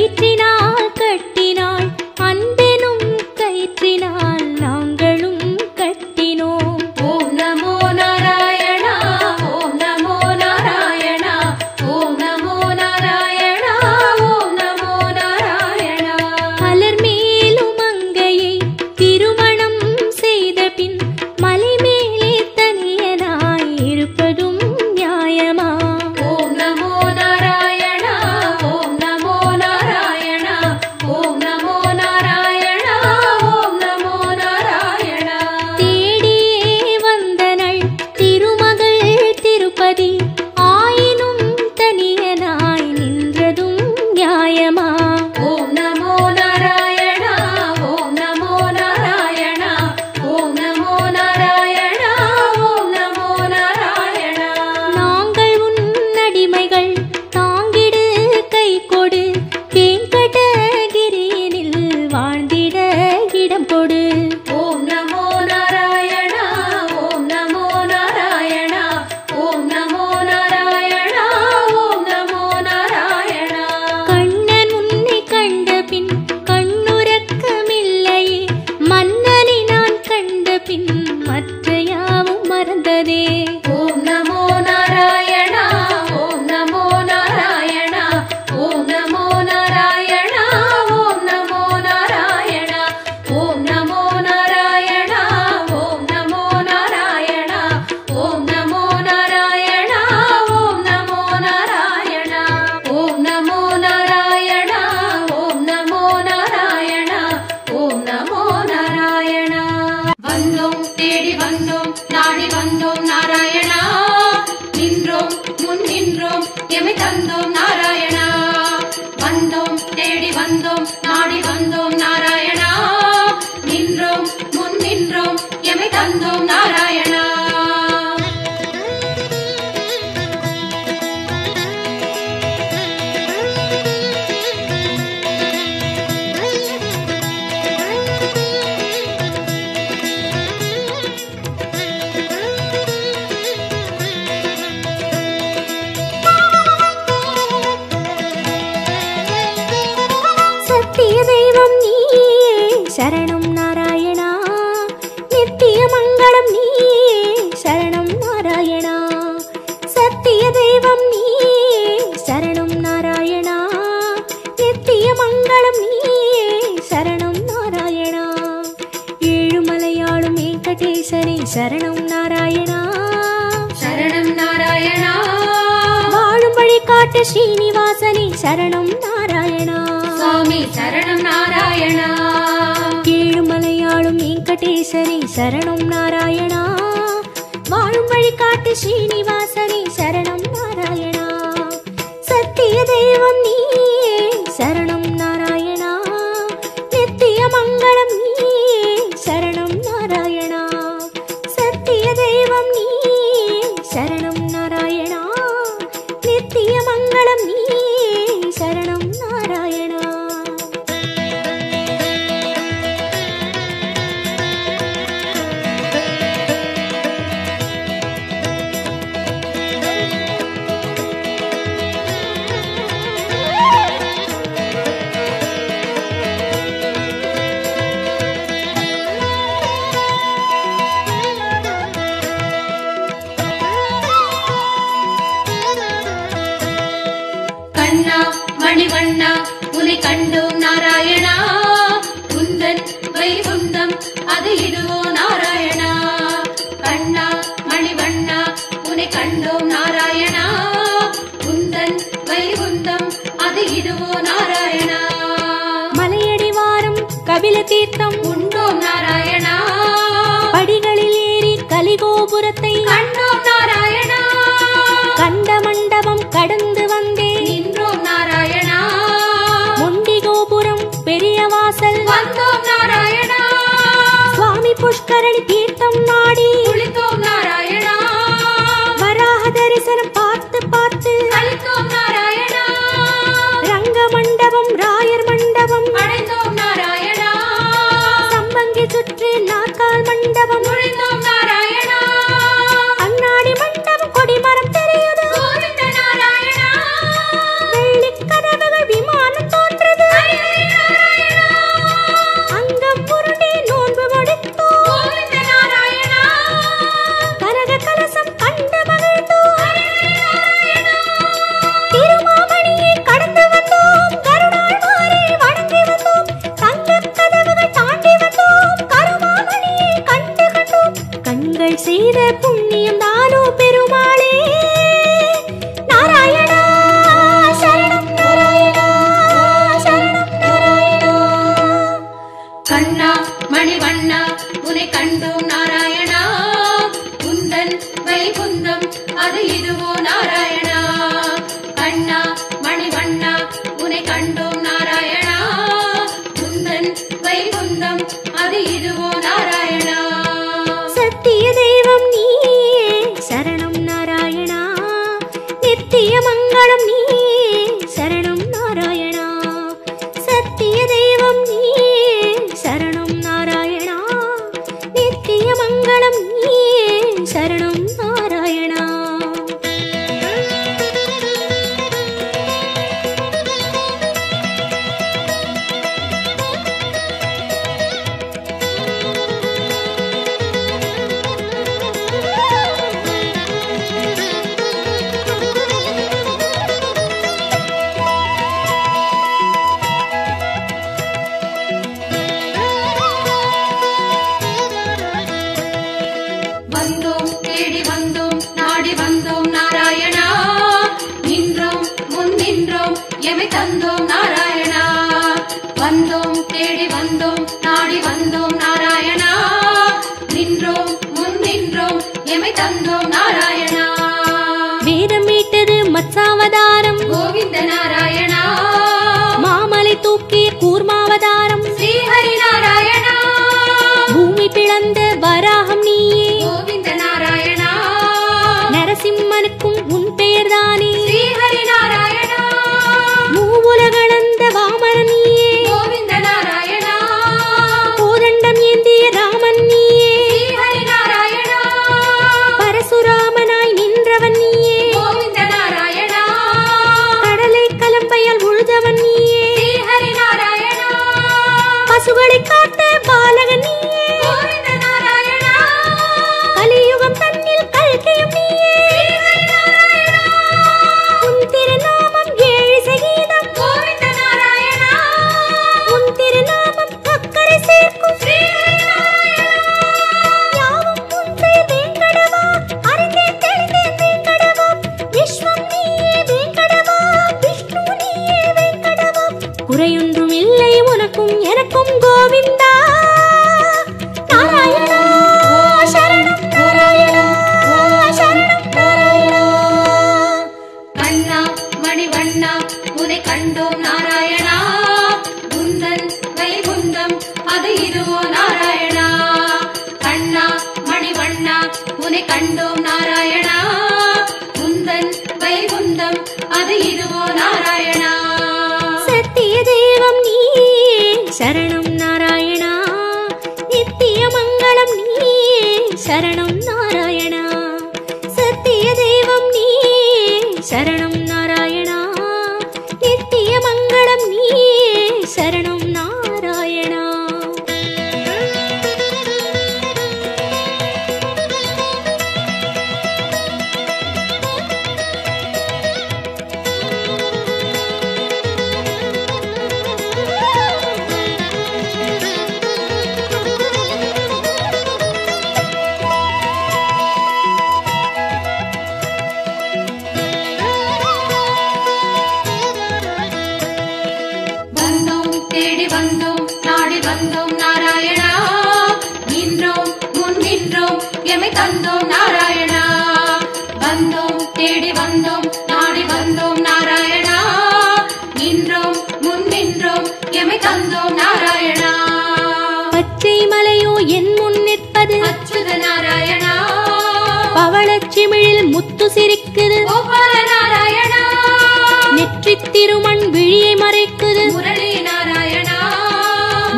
கயிற்றினால் கட்டினாள் அன்பெனும் கயிற்றினால் நாங்களும் கட்டினோம். ஓம் நமோ நாராயணா ஓம் நமோ நாராயணா ஓம் நமோ நாராயணா ஓம் நமோ நாராயணா. மலர் மேலும் மங்கையை திருமணம் செய்த பின் மலை மேலே தனியனாய் இருப்பதும் நியாயமா? ஓம் நமோ நாராயணா ஓம் நமோ நாராயணா ஓம் நமோ நாராயணா ஓம் நமோ நாராயணா. தேடியே வந்தனள் திருமகள் திருப்பதி ஆயினும் தனியனாய் நின்றதும் நியாயமா? ஓம் நமோ நாராயணா ஓம் நமோ நாராயணா ஓம் நமோ நாராயணா ஓம் நமோ நாராயணா. நாங்கள் உன் அடிமைகள் தாங்கிடு கை கொடு வெங்கடகிரியினில் வாழ்ந்திட இடம் கொடு. ஓம் நமோ நாராயணா ஓம் நமோ நாராயணா ஓம் நமோ நாராயணா ஓம் நமோ நாராயணா. கண்ணன் உன்னை கண்ட பின் கண்ணுறக்கமில்லையே மன்னனை நான் கண்ட பின் மற்ற யாவும் மறந்ததே. ஓம் நமோ நாராயணா ஓம் நமோ நாராயணா ஓம் நமோ நாராயணா ஓம் நமோ நாராயணா ஓம் நமோ நாராயணா ஓம் நமோ நாராயணா ஓம் நமோ நாராயணா ஓம் நமோ நாராயணா ஓம் நமோ நாராயணா ஓம் நமோ நாராயணா ஓம் நமோ நாராயணா. வந்தோம் தேடி வந்தோம் நாடி வந்தோம் நாராயணா நின்றோம் முன் நின்றோம் எமை தந்தோம் நாராயணா. வந்தோம் தேடி வந்தோம் நாடி வந்தோம் நாராயணா நின்றோம் முன் நின்றோம் எமை தந்தோம் நாராயணா. சத்திய தெய்வம் நீயே சரணம் நாராயணா நித்திய மங்களம் நீயே சரணம் நாராயணா. சத்திய தெய்வம் நீயே சரணம் நாராயணா நித்திய மங்களம் நீயே சரணம் நாராயணா. ஏழுமலையாளும் வெங்கடேசனே சரணம் நாராயணா. சரணம் நாராயணா வாழும் வழி காட்டு ஸ்ரீனிவாசனே சரணம் நாராயணா. சுவாமி சரணம் நாராயணா. ஏழுமலையாளும் வெங்கடேசனே சரணம் நாராயணா. வாழும் வழி காட்டு ஸ்ரீனிவாசனே சரணம் நாராயணா. சத்திய தெய்வம் நீயே சரணம் நாராயணா நித்திய மங்களம் நீயே சரணம் நாராயணா. சத்திய தெய்வம் நீயே சரணம் நாராயணா நித்திய மங்களம் நீயே சரணம் நாராயணா. கண்ணா மணிவண்ணா உன்னை கண்டோம் நாராயணா உந்தன் வைகுந்தம் அது இதுவோ நாராயணா. கண்ணா மணிவண்ணா உன்னை கண்டோம் நாராயணா உந்தன் வைகுந்தம் அது இதுவோ நாராயணா. மலையடிவாரம் கபில தீர்த்தம் உண்டோம் நாராயணா படிகளில் ஏறி கலிகோபுரத்தை கண்டோம் நாராயணா. கண்ட மண்டபம் கடந்து வந்தேன் நின்றோம் நாராயணா முண்டி கோபுரம் பெரிய வாசல் வந்தோம் நாராயணா. சுவாமி புஷ்கரணி தீர்த்தம் நாடி குளித்தோம் நாராயணா வராக தரிசனம் பார்த்து பார்த்து அளித்தோம் நாராயணா. ரங்க மண்டபம் ராயர் மண்டபம் அடைந்தோம் நாராயணா சம்பங்கி சுற்றி நாற்கால் மண்டபம் நுழைந்தோம் நாராயணா. அண்ணாடி மண்டபம் கொடிமரம் தெரியுது கோவிந்த நாராயணா வெள்ளிக்கதவுகள் விமானம் தோன்றுது குறையொன்றும் இல்லை உனக்கும் எனக்கும் கோவிந்தா. நாராயணா சரணம் நாராயணா சரணம் நாராயணா. கண்ணா மணிவண்ணா உனை கண்டோம் நாராயணா, குந்தன் வைகுந்தம் அது இதுவோ நாராயணா. கண்ணா மணிவண்ணா உனை கண்டோம் நாராயணா, குந்தன் வைகுந்தம் அது இதுவோ நாராயணா. சத்திய தெய்வம் நீயே சரணம் நாராயணா, நித்திய மங்களம் நீயே சரணம் நாராயணா. சத்திய தெய்வம் நீயே சரணம் நாராயணா, நித்திய மங்களம் நீயே சரணம் நாராயணா. வந்தோம் தேடி வந்தோம் நாடி வந்தோம் நாராயணா, நின்றோம் முன் நின்றோம் எமை தந்தோம் நாராயணா. வந்தோம் தேடி வந்தோம் நாடி வந்தோம் நாராயணா, நின்றோம் முன் நின்றோம் எமை தந்தோம் நாராயணா. பச்சை மலையோ என் முன் நிற்பது அச்சுத நாராயணா, பவளச்சிமிழில் முத்து சிரிக்குது, கோபால நாராயணா, நெற்றித் திருமண் விழியை மறைக்குது, முரளி நாராயணா,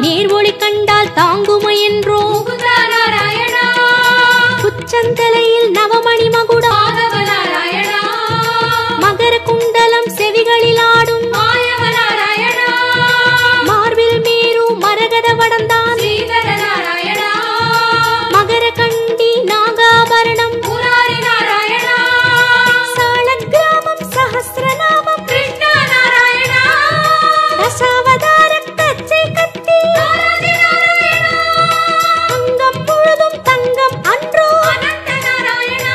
நேர்வொளி கண்டால் தாங்குமை என்றோ, முகுந்தா நாராயணா, குச்சந்தலையில் நவமணி மகுடம், மாதவ நாராயணா, மகர குண்டலம் செவிகளில் ஆடும், மாயவ நாராயணா, மார்பில் மீறு மரகத வடந்தான், ஸ்ரீதர நாராயணா, மகர கண்டி நாகாபரணம், முராரி நாராயணா, சாலக்கிராமம் சஹஸ்ரநாமம், கிருஷ்ண நாராயணா, தசாவதார கச்சை கத்தி, ஆதி நாராயணா, அங்கம் முழுதும் தங்கம் அன்றோ, அனந்த நாராயணா,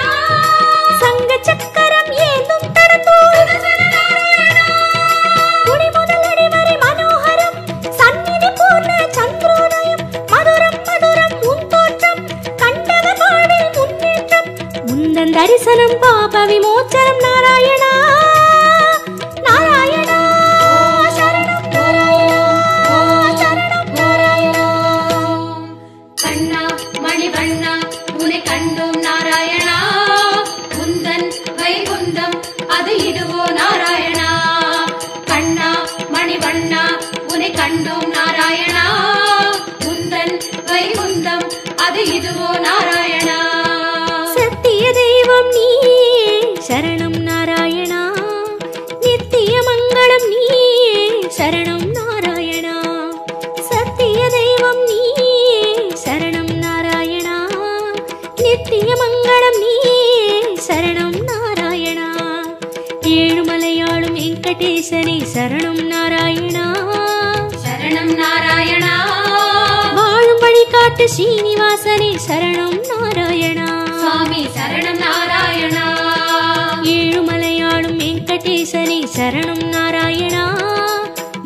சங்க சக்கரம் ஏந்தும் தடந்தோர், சுதர்சன நாராயணா, குடி முதல் அடிவரை மனோகரம், சந்நிதி பூர்ண சந்திரோதயம், மதுரம் மதுரம் உன் தோற்றம், கண்டவர் வாழ்வில் முன்னேற்றம், முந்தன் தரிசனம் பாப விமோச்சனம் நாராயணா. நாராயணா சரணம் சரணம் நாராயணா. கண்ணா மணிவண்ணா உனை கண்டோம் நாராயணா, குந்தன் வைகுந்தம் அது இதுவோ நாராயணா. கண்ணா மணிவண்ணா உனை கண்டோம் நாராயணா, குந்தன் வைகுந்தம் அது இதுவோ நாராயணா. சத்திய தெய்வம் நீயே சரணம் நாராயணா, நித்திய மங்களம் நீயே சரணம் நாராயணா. சத்திய தெய்வம் நீயே சரணம் நாராயணா, நித்திய மங்களம் நீயே சரணம் நாராயணா. ஏழுமலையாளும் வெங்கடேசனே சரணம் நாராயணா, சரணம் நாராயணா, வாழும் வழி காட்டு ஸ்ரீனிவாசனே சரணம் நாராயணா. சுவாமி சரணம் நாராயணா, ஏழுமலையாளும் வெங்கடேசனே சரணம் நாராயணா,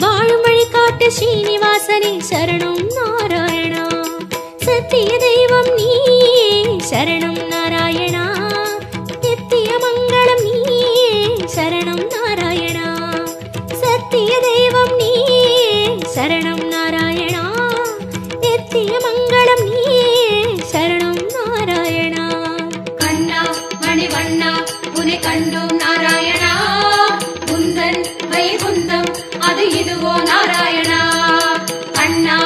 வாழும் வழி காட்டு ஸ்ரீனிவாசனே சரணம் நாராயணா. சத்திய தெய்வம் நீயே சரணம் நாராயணா, நித்திய மங்களம் நீயே சரணம் நாராயணா. சத்திய தெய்வம் நீயே சரணம் நாராயணா, நித்திய மங்களம் நீயே சரணம் நாராயணா. கண்ணா மணிவண்ணா உனை கண்டோம் நாராயணா, குந்தன் வைகுந்தம் அது இதுவோ நாராயணா. கண்ணா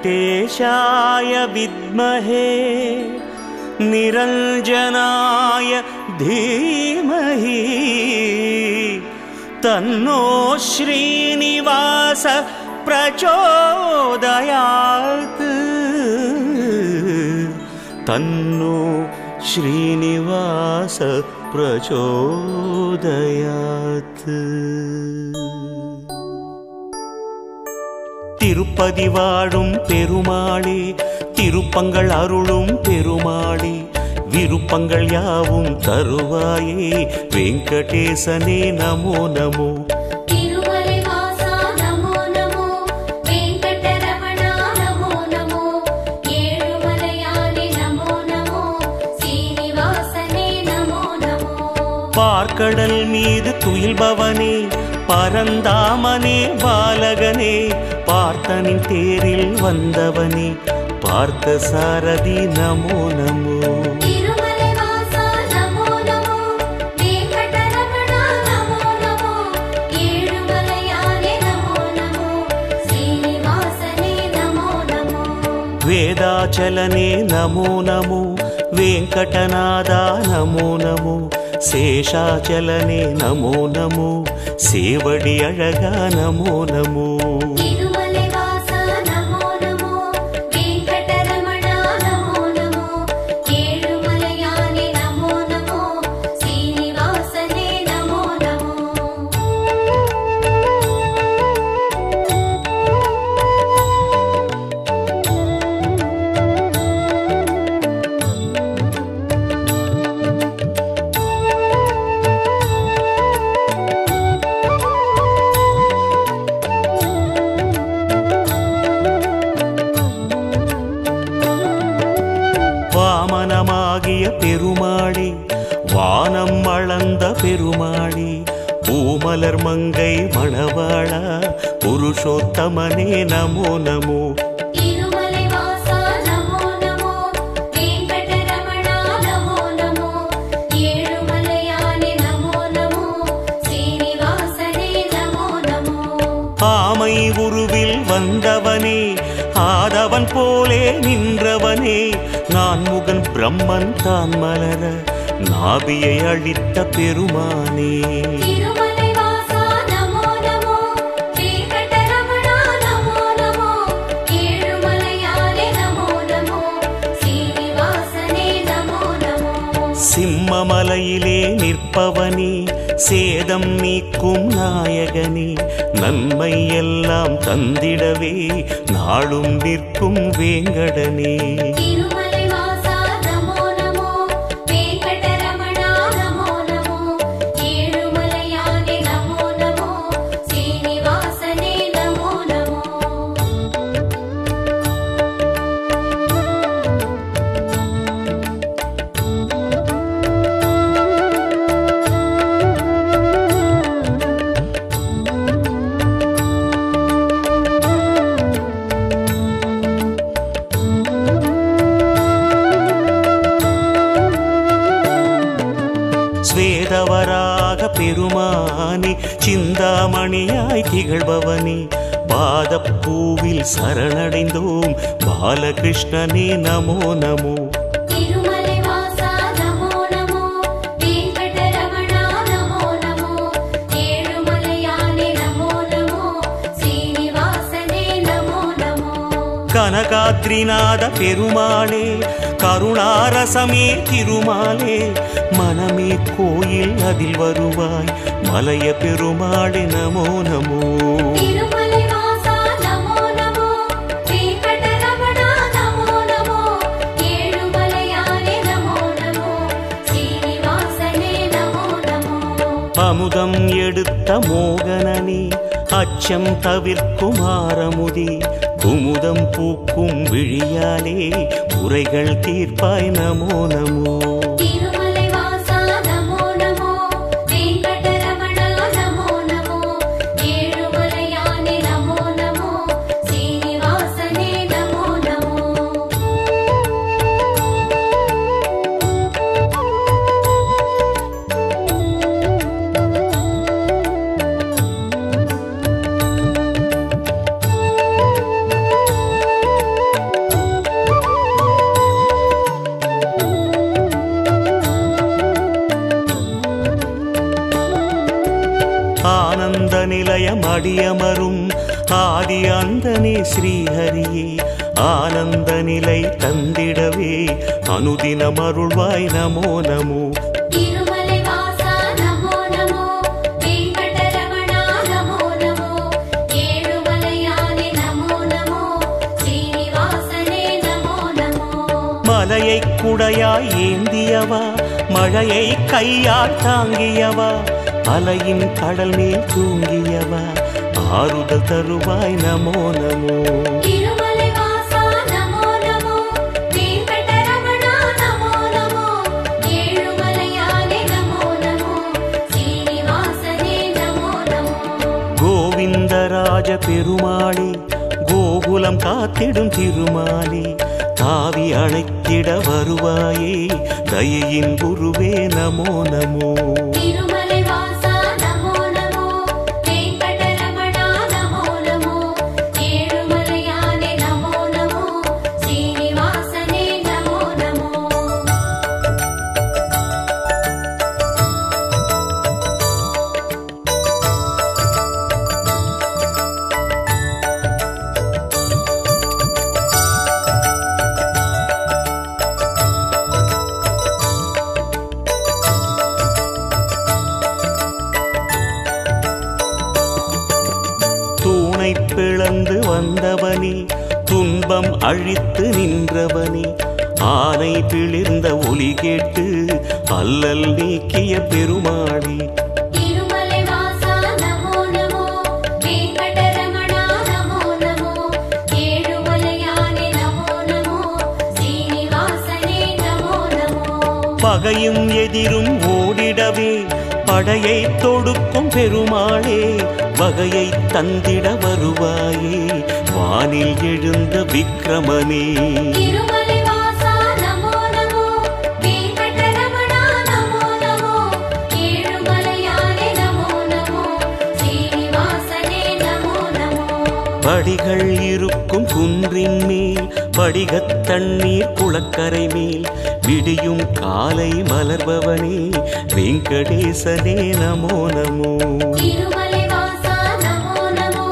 वेङ्कटेशाय विद्महे निरञ्जनाय धीमहि तन्नो श्रीनिवास प्रचोदयात् तन्नो श्रीनिवास प्रचोदयात् திருப்பதி வாழும் பெருமாளே திருப்பங்கள் அருளும் பெருமாளே விருப்பங்கள் யாவும் தருவாயே வெங்கடேசனே நமோ நமோ திருமலை வாசா நமோ நமோ வெங்கடரமணா நமோ நமோ ஏழுமலையானே நமோ நமோ சீனிவாசனே நமோ நமோ பார்க்கடல் மீது துயில்பவனே பரந்தாமனே பாலகனே பார்த்தனின் தேரில் வந்தவனே பார்த்த சாரதி நமோ நமோ திருமலை வாசா நமோ நமோ வெங்கடரமணா நமோ நமோ ஏழுமலையானே நமோ நமோ சீனிவாசனே நமோ நமோ வேதாச்சலனே நமோ நமோ வெங்கடநாதா நமோ நமோ சேஷாச்சலனே நமோ நமோ சேவடி அழகா நமோ நமோ திருமலை வாசா நமோ நமோ வெங்கடரமணா நமோ நமோ ஏழுமலையானே நமோ நமோ சீனிவாசனே நமோ நமோ வாமனமாகிய பெருமாளே வானம் அளந்த பெருமாளே பூமலர் மங்கை மணவாளா புருஷோத்தமனே நமோ நமோ திருமலை வாசா நமோ நமோ வெங்கடரமணா நமோ நமோ ஏழுமலையானே நமோ நமோ சீனிவாசனே நமோ நமோ ஆமை உருவில் வந்தவனே ஆதவன் போலே நின்றவனே நான் முகன் பிரம்மன் தான் மலர நாபியை அழித்த பெருமானே திருமலை வாசா நமோ நமோ வெங்கடரமணா நமோ நமோ ஏழுமலையானே நமோ நமோ சீனிவாசனே நமோ நமோ சிம்மமலையிலே நிற்பவனே சேதம் நீக்கும் நாயகனே நன்மை எல்லாம் தந்திடவே நாளும் நிற்கும் வேங்கடனே திருமலை வாசா நமோ நமோ வெங்கடரமணா நமோ நமோ ஏழுமலையானே நமோ நமோ சீனிவாசனே நமோ நமோ ஸ்வேதவராக பெருமானே சிந்தாமணியாய் திகழ்பவனே பாதப்பூவில் சரணடைந்தோம் பாலகிருஷ்ணனே நமோ நமோ திருமலை வாசா நமோ நமோ வெங்கடரமணா நமோ நமோ ஏழுமலையானே நமோ நமோ சீனிவாசனே நமோ நமோ கனகாத்ரிநாத பெருமாளே கருணாரசமே திருமாலே மனமே கோயில் அதில் வருவாய் மலைய பெருமாளே நமோ நமோ திருமலை வாசா நமோ நமோ வெங்கடரமணா நமோ நமோ ஏழுமலையானே நமோ நமோ சீனிவாசனே நமோ நமோ அமுதம் எடுத்த மோகனனே அச்சம் தவிர்க்கும் ஆரமுதே குமுதம் பூக்கும் விழியாலே குறைகள் தீர்ப்பாய் நமோ நமோ திருமலை வாசா நமோ நமோ வெங்கடரமணா நமோ நமோ ஏழுமலையானே நமோ நமோ சீனிவாசனே நமோ நமோ ஆனந்த நிலையம் அடியமரும் ஆதி அந்தனே ஸ்ரீஹரியே ஆனந்த நிலை தந்திடவே அனுதினம் அருள்வாய் நமோ நமோ. திருமலை வாசா நமோ நமோ, வெங்கடரமணா நமோ நமோ, ஏழுமலையானே நமோ நமோ, ஸ்ரீனிவாசனே நமோ நமோ. மலையை குடையாய் ஏந்தியவா மழையை கையால் தாங்கியவா அலையின் கடல் மேல் தூங்கியவா ஆறுதல் தருவாய் நமோ நமோ. திருமலை வாசா நமோ நமோ, வெங்கடரமணா நமோ நமோ, ஏழுமலையானே நமோ நமோ, ஸ்ரீனிவாசனே நமோ நமோ. கோவிந்தராஜ பெருமாளே கோகுலம் காத்திடும் திருமாலே தாவி அழைத்திட வருவாயே தயையின் குருவே நமோ நமோ. திருமலை வாசா நமோ நமோ, வெங்கடரமணா நமோ நமோ, ஏழுமலையானே நமோ நமோ, ஸ்ரீனிவாசனே நமோ நமோ. தூணை பிளந்து வந்தவனே துன்பம் அழித்து நின்றவனே ஆனை பிளிர்ந்த ஒலி கேட்டு அல்லல் நீக்கிய பெருமாளே. திருமலை வாசா நமோ நமோ, வெங்கடரமணா நமோ நமோ, ஏழுமலையானே நமோ நமோ, ஸ்ரீனிவாசனே நமோ நமோ. பகையும் எதிரும் ஓடிடவே படையை தொடுக்கும் பெருமாளே வகையை தந்திட வருவாயே வானில் எழுந்த விக்ரமனே. திருமலை வாசா நமோ நமோ, வெங்கடரமணா நமோ நமோ, ஏழுமலையானே நமோ நமோ, ஸ்ரீனிவாசனே நமோ நமோ. படிகள் இருக்கும் குன்றின் மேல் படிகத் தண்ணீர் குளக்கரை மேல் விடியும் காலை மலர்பவனே வெங்கடேசனே நமோ நமோ. திருமலை வாசா நமோ நமோ,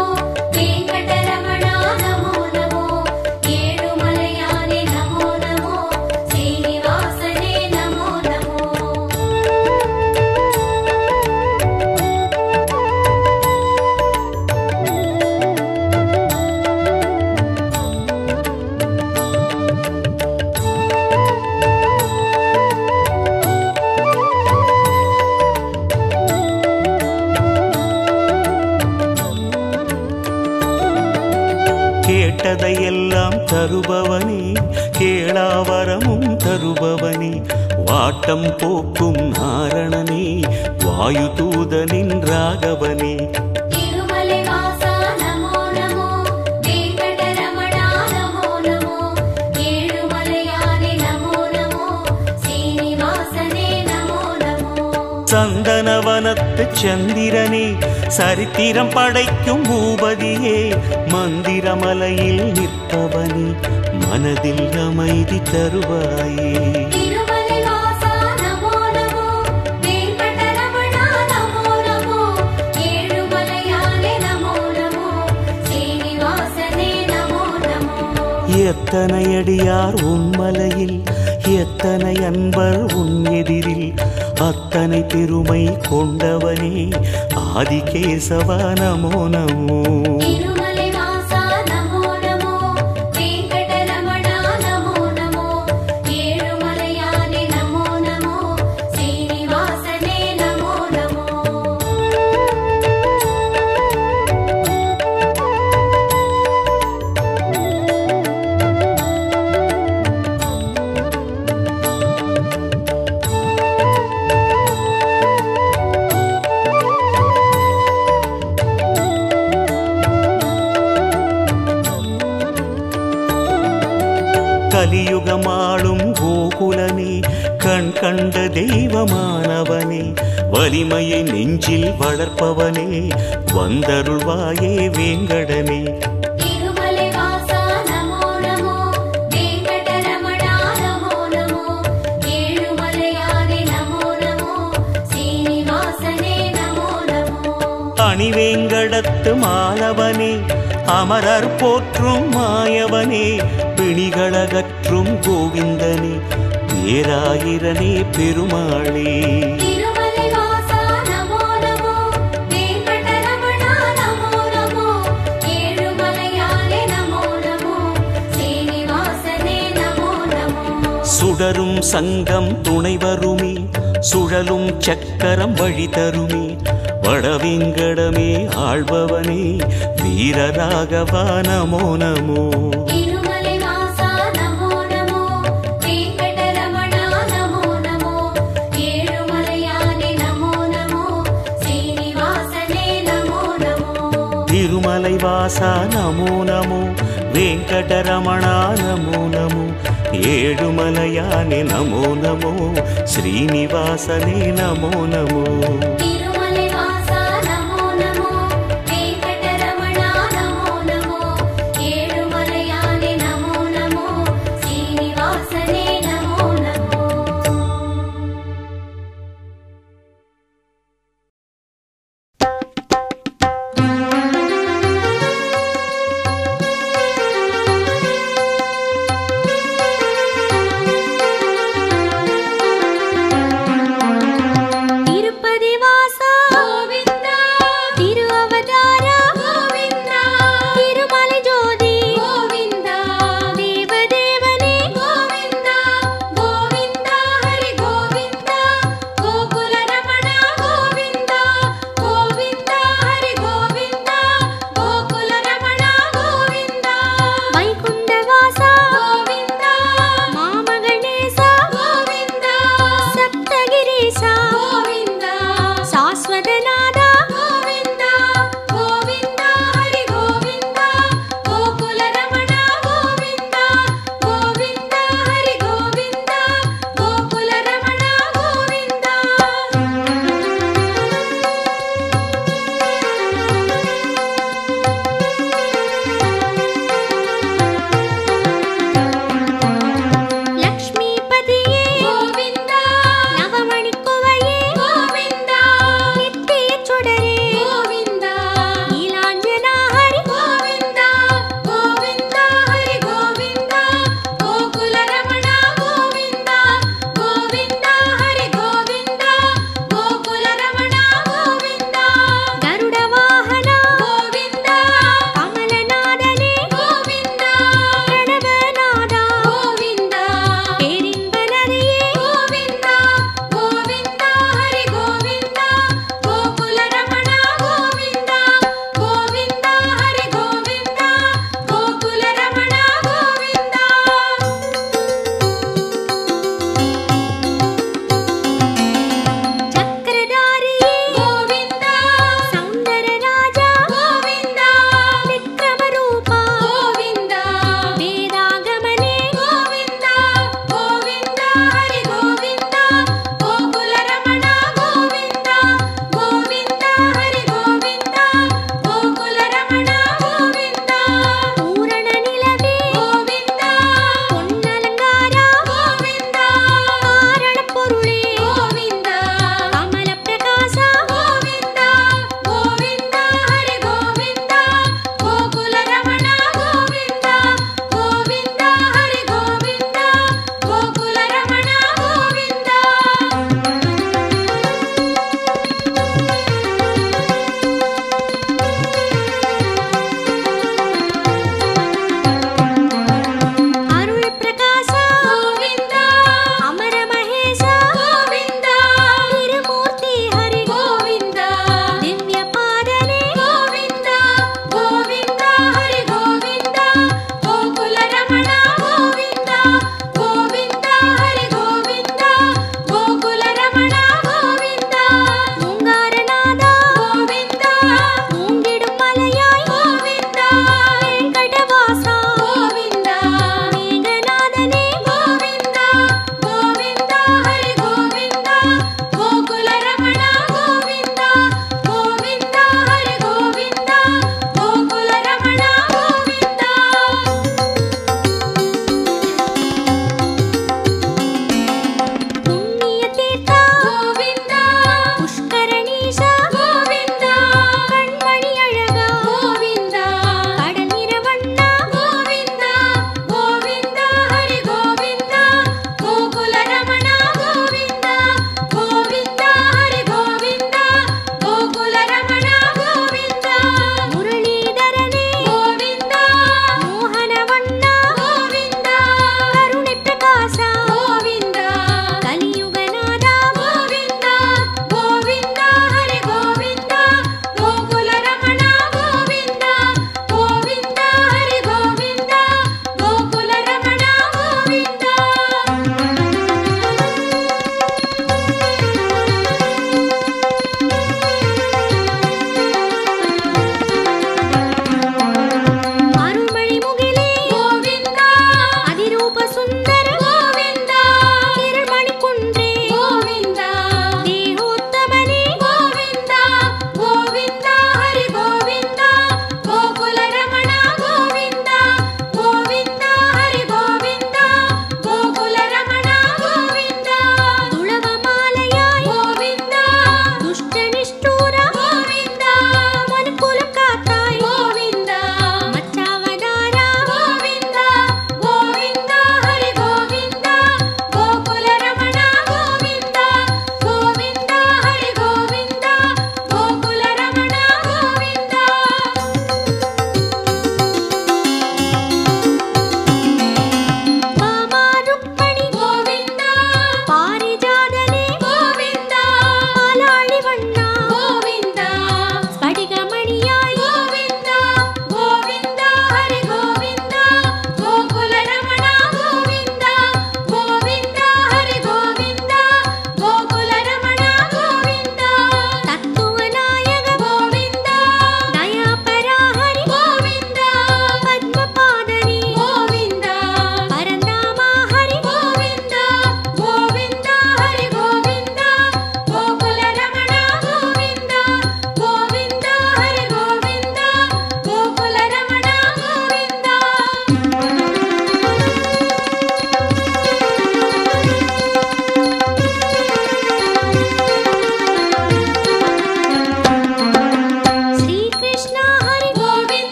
வெங்கடரமணா நமோ நமோ, ஏழுமலையானே நமோ நமோ, ஸ்ரீனிவாசனே நமோ நமோ. கேட்டதையெல்லாம் தருபவனே கேளாவரமும் தருபவனே வாட்டம் போக்கும் நாரணனே வாயு தூதனின் ராகவனே. திருமலை வாசா நமோ நமோ, வெங்கடரமணா நமோ நமோ, ஏழுமலையானே நமோ நமோ, ஸ்ரீனிவாசனே நமோ நமோ. சந்தனவனத்து சந்திரனே சரித்திரம் படைக்கும் பூபதியே மந்திரமலையில் நிற்பவனே மனதில் அமைதி தருவாயே. திருமலை வாசா நமோ நமோ, வெங்கடரமணா நமோ நமோ, ஏழுமலையானே நமோ நமோ, ஸ்ரீனிவாசனே நமோ நமோ. எத்தனை அடியார் உன்மலையில் எத்தனை அன்பர் உன் எதிரில் அத்தனை பெருமை கொண்டவனே ஆதிகேசவா நமோ நமோ. திருமலை வாசா நமோ நமோ, வெங்கடரமணா நமோ நமோ, ஏழுமலையானே நமோ நமோ, ஸ்ரீனிவாசனே நமோ நமோ. கலியுகமாளும் கோகுலனே கண் கண்ட தெய்வமானவனே வலிமையை நெஞ்சில் வளர்ப்பவனே வந்தருள்வாயே வேங்கடனே. திருமலை வாசா நமோ நமோ, வெங்கடரமணா நமோ நமோ, ஏழுமலையானே நமோ நமோ, ஸ்ரீனிவாசனே நமோ நமோ. அணிவேங்கடத்து மாலவனே அமரர் போற்றும் மாயவனே பிணிகளகற்றும் கோவிந்தனே பேராயிரனே பெருமாளே திருமலை வாசா நமோ நமோ வெங்கடரமணா நமோ நமோ ஏழுமலையானே நமோ நமோ சீனிவாசனே நமோ நமோ சுடரும் சங்கம் துணை வருமே சுழலும் சக்கரம் வழி தருமே வடவேங்கடமே ஆள்பவனே வீரராகவா நமோ நமோ திருமலை வாசா நமோ நமோ வெங்கடரமணா நமோ நமோ ஏழுமலையானே நமோ நமோ சீனிவாசனே நமோ நமோ திருமலை வாசா நமோ நமோ வெங்கடரமணா நமோ நமோ ஏழுமலையானே நமோ நமோ ஸ்ரீனிவாசனே நமோ நமோ திருமலை வாசா நமோ நமோ வெங்கடரமணா நமோ நமோ ஏழுமலையானே நமோ நமோ சீனிவாசனே நமோ நமோ திருப்பதி வாசா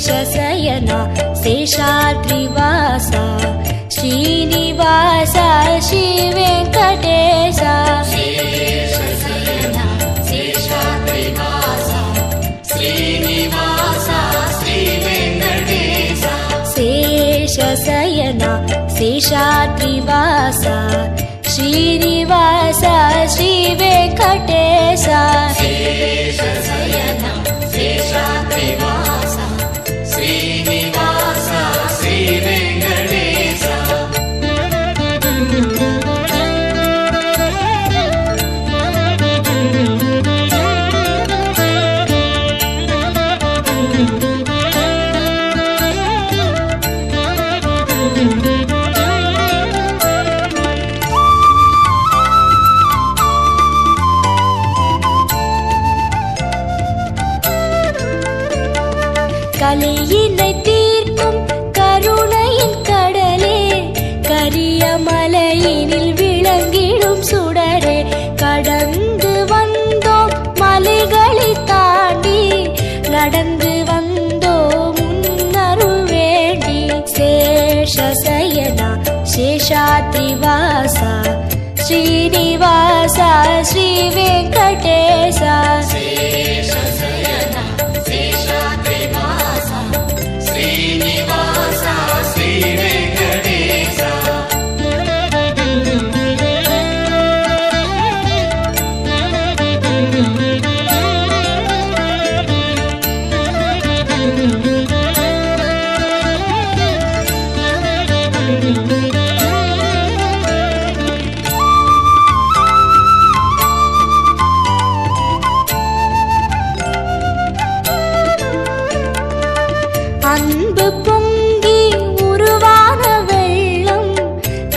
శేషశయన శేషాద్రివాస శ్రీనివాస శ్రీ వెంకటేశ శేషశయన శేషాద్రివాస శ్రీనివాస శ్రీ వెంకటేశ శేషశయన శేషాద్రివాస శ్రీనివాస శ్రీ వెంకటేశ శేషశయన శేషాద్రివాస శ్రీనివాస శ్రీ వెంకటేశ கலியினை தீர்க்கும் கருணையின் கடலே கரிய மலையினில் விளங்கிடும் சுடரே கடந்து வந்தோம் மலைகளை தாண்டி நடந்து வந்தோம் முன்னருள் வேண்டி சேஷசயனா சேஷாத்ரிவாசா ஸ்ரீனிவாசா ஸ்ரீ வெங்கடேசா சேஷசயனா சேஷாத்ரிவாசா ஸ்ரீனிவாசா ஸ்ரீ வெங்கடேசா அன்பு பொங்கி உருவான வெள்ளம்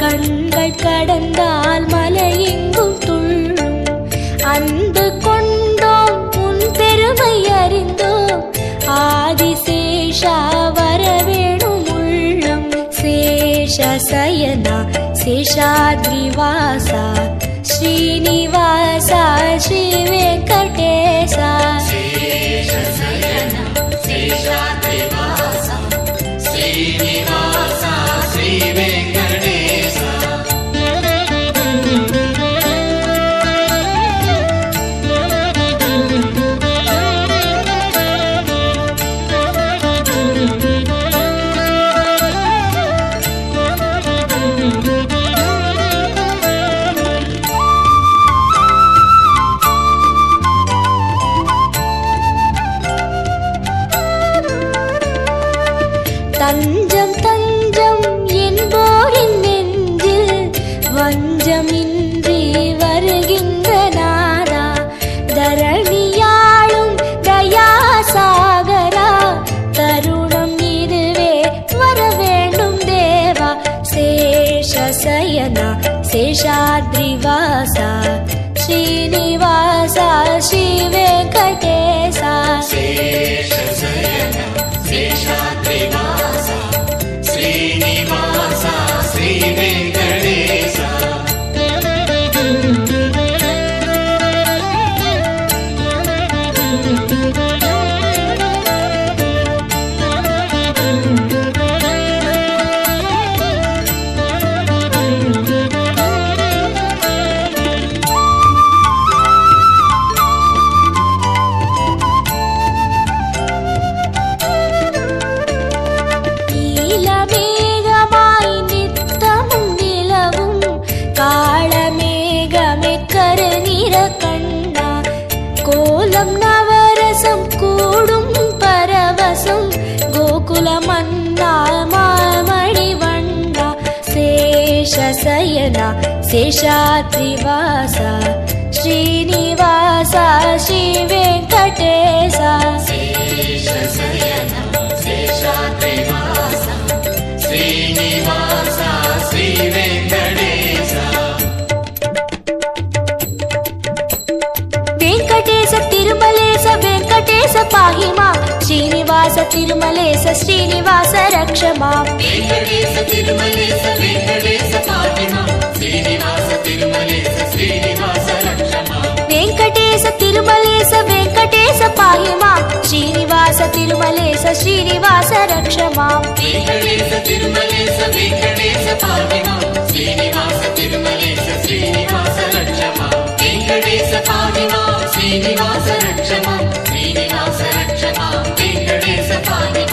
கண்கள் கடந்தால் மலையெங்கும் துள்ளும் அன்பு கொண்டோம் உன் பெருமை அறிந்தோம் ஆதிசேஷா வரவேணும் உள்ளம் சேஷசயனா சேஷாத்ரிவாசா ஸ்ரீனிவாசா ஸ்ரீ வெங்கடேசா சேஷசயனா சேஷாத்ரிவாசா ஸ்ரீனிவாசா ஸ்ரீ வெங்கடேசா தஞ்சம் தஞ்சம் என்போரின் நெஞ்சில் வஞ்சமின்றி வருகின்ற நாதா தரணியாளும் தயாசாகரா தருணம் இதுவே வர வேண்டும் தேவா சேஷசயனா சேஷாத்ரிவாசா ஸ்ரீனிவாசா ஸ்ரீ வெங்கடேசா சேஷசயனா சேஷாத்ரிவாசா ஸ்ரீனிவாசா ஸ்ரீ வெங்கடேசா நீலமேகமாய் நித்தமும் நிலவும் காளமேகமே கருநிற கண்ணா கோலம் நவரசம் கூடும் பரவசம் கோகுல மன்னா மாமணி வண்ணா சேஷசயனா சேஷாத்ரிவாசா ஸ்ரீனிவாசா ஸ்ரீ வெங்கடேசா சேஷசயனா சேஷாத்ரிவாசா ஸ்ரீனிவாசா ஸ்ரீ வெங்கடேசா வெங்கடேச திருமலேச வெங்கடேச பாஹிமா ஸ்ரீனிவாச திருமலேச ஸ்ரீனிவாச ரக்ஷமா வெங்கடேச திருமலேச வெங்கடேச பாஹிமா ஸ்ரீனிவாச திருமலேச ஸ்ரீனிவாச ரக்ஷமா வெங்கடேச திருமலேச வெங்கடேச பாஹிமா ஸ்ரீனிவாச திருமலேச ஸ்ரீனிவாச रक्ष माम् वेङ्कटेश तिरुमलेश वेङ्कटेश पाहि माम् श्रीनिवास तिरुमलेश श्रीनिवास रक्ष माम् वेङ्कटेश पाहि माम् श्रीनिवास रक्ष माम् श्रीनिवास रक्ष माम् वेङ्कटेश पाहि